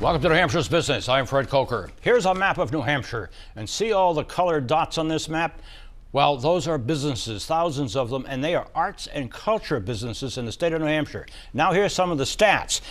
Welcome to New Hampshire's Business. I'm Fred Coker. Here's a map of New Hampshire. And see all the colored dots on this map? Well, those are businesses, thousands of them, and they are arts and culture businesses in the state of New Hampshire. Now here's some of the stats.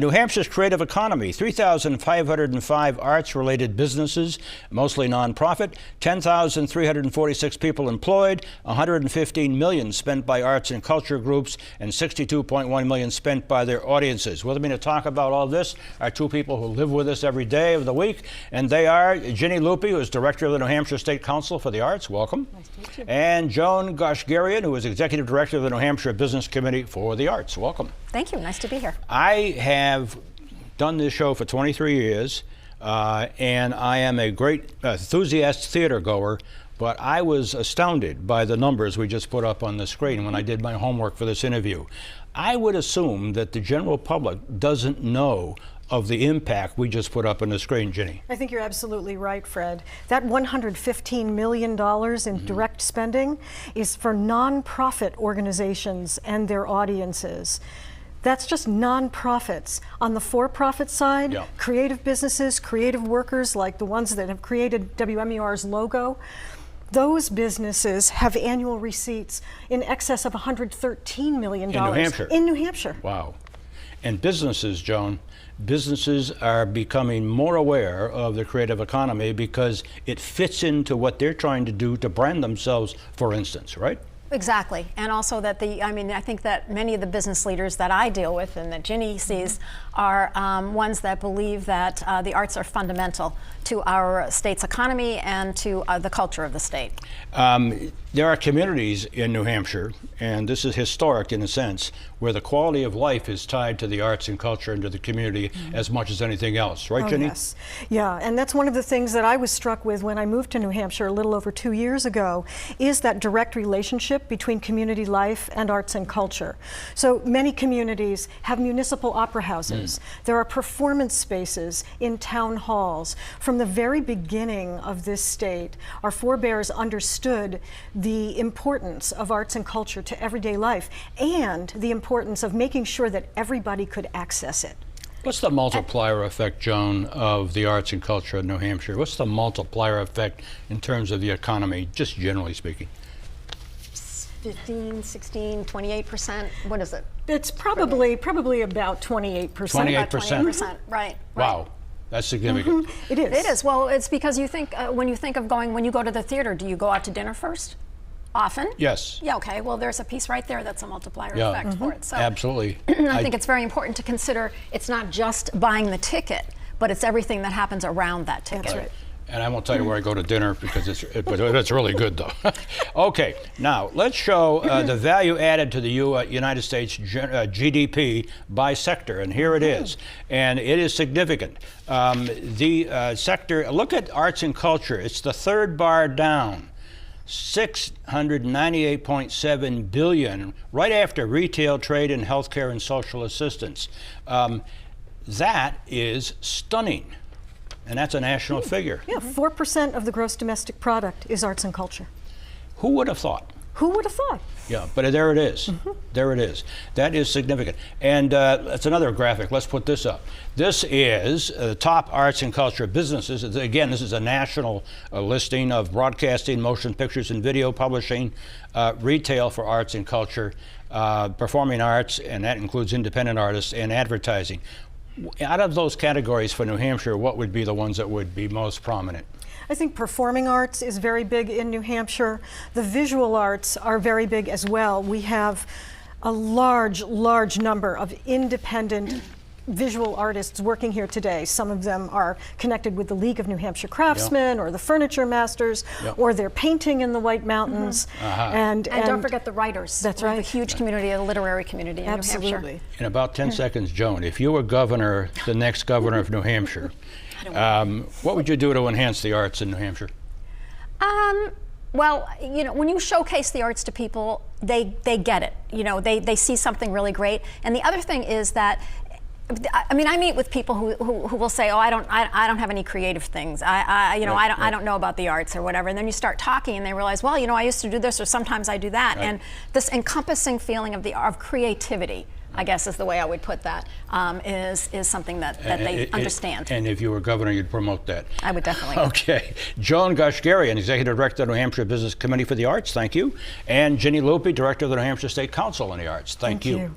New Hampshire's creative economy, 3,505 arts-related businesses, mostly nonprofit, 10,346 people employed, $115 million spent by arts and culture groups, and $62.1 million spent by their audiences. With me to talk about all this are two people who live with us every day of the week, and they are Ginny Lupi, who is director of the New Hampshire State Council for the Arts. Welcome. Nice to meet you. And Joan Goshgarian, who is executive director of the New Hampshire Business Committee for the Arts. Welcome. Thank you. Nice to be here. I have done this show for 23 years, and I am a great enthusiast theater goer, but I was astounded by the numbers we just put up on the screen when I did my homework for this interview. I would assume that the general public doesn't know of the impact we just put up on the screen, Ginny. I think you're absolutely right, Fred. That $115 million in direct spending is for nonprofit organizations and their audiences. That's just nonprofits. On the for-profit side, creative businesses, creative workers like the ones that have created WMUR's logo, those businesses have annual receipts in excess of $113 million. In New Hampshire? In New Hampshire. Wow. And businesses, Joan, businesses are becoming more aware of the creative economy because it fits into what they're trying to do to brand themselves, for instance, right? Exactly. And also that I think that many of the business leaders that I deal with and that Ginny sees are ones that believe that the arts are fundamental to our state's economy and to the culture of the state. There are communities in New Hampshire, and this is historic in a sense, where the quality of life is tied to the arts and culture and to the community as much as anything else. Right, Ginny? Yes. Yeah, and that's one of the things that I was struck with when I moved to New Hampshire a little over 2 years ago, is that direct relationship between community life and arts and culture. So many communities have municipal opera houses. There are performance spaces in town halls. From the very beginning of this state, our forebears understood the importance of arts and culture to everyday life and the importance of making sure that everybody could access it. What's the multiplier effect, Joan, of the arts and culture in New Hampshire? What's the multiplier effect in terms of the economy, just generally speaking? 15, 16, 28%. What is it? It's probably about 28%. 28%. 28%. Right. Wow. That's significant. It is. It is. Well, it's because you think, when you go to the theater, do you go out to dinner first? Often? Yes. Yeah, okay. Well, there's a piece right there that's a multiplier effect for it. So absolutely. I think it's very important to consider it's not just buying the ticket, but it's everything that happens around that ticket. That's right. And I won't tell you where I go to dinner because it's really good though. Okay, now let's show the value added to the United States GDP by sector, and here it is. And it is significant. The sector, look at arts and culture, it's the third bar down. $698.7 billion, right after retail, trade, and healthcare and social assistance. That is stunning. And that's a national figure. Yeah, 4% of the gross domestic product is arts and culture. Who would have thought? Who would have thought? Yeah, but there it is. There it is. That is significant. And that's another graphic. Let's put this up. This is top arts and culture businesses. Again, this is a national listing of broadcasting, motion pictures and video publishing, retail for arts and culture, performing arts, and that includes independent artists, and advertising. Out of those categories for New Hampshire, what would be the ones that would be most prominent? I think performing arts is very big in New Hampshire. The visual arts are very big as well. We have a large number of independent visual artists working here today. Some of them are connected with the League of New Hampshire Craftsmen or the Furniture Masters, or they're painting in the White Mountains. And don't forget the writers. That's We have right. a huge community, a literary community in New Hampshire. Absolutely. In about 10 seconds, Joan, if you were governor, the next governor of New Hampshire, what would you do to enhance the arts in New Hampshire? Well, you know, when you showcase the arts to people, they get it. You know, they see something really great. And the other thing is that, I mean, I meet with people who will say, "Oh, I don't have any creative things. I don't know about the arts or whatever." And then you start talking, and they realize, "Well, you know, I used to do this, or sometimes I do that." And this encompassing feeling of creativity I guess is the way I would put that, is something that they understand. And if you were governor, you'd promote that. I would definitely. Okay. Joan Goshgarian, Executive Director of the New Hampshire Business Committee for the Arts, thank you. And Ginny Lupe, Director of the New Hampshire State Council on the Arts, thank you.